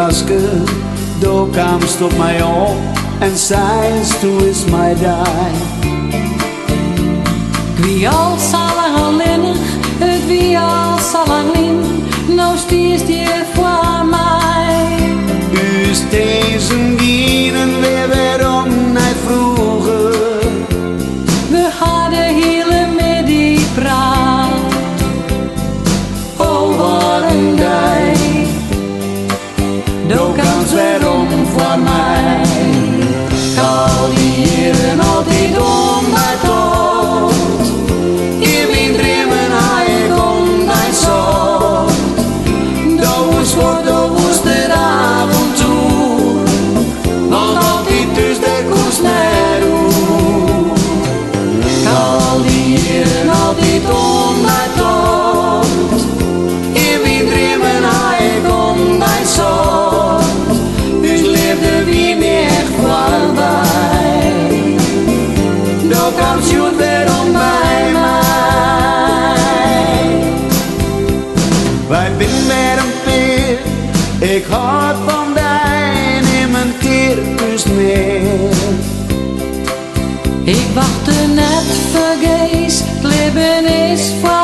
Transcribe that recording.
daske, då kamst op mij op en zeist du is mij daar. Wie al salang alleen, het wie al salang lin, nou stiest je voor mij. U stezen gienen weer waarom niet vroeger. We hadden hele middag praat over een dag. Då kamst waarom voor mij. Al die jaren altijd om mij tot. In mijn dromen had ik om mij zocht. Dat was voor de woeste avontuur. Want altijd dus de koers naar hoe. Al die jaren altijd om mij tot. In mijn dromen had ik om mij zocht. Dus leefde wie niet voorbij. Då kamst je weer om bij mij. Wij zijn weer een peer. Ik houd van dij, neem een keer kus meer. Ik wachtte net vergees, het leven is voor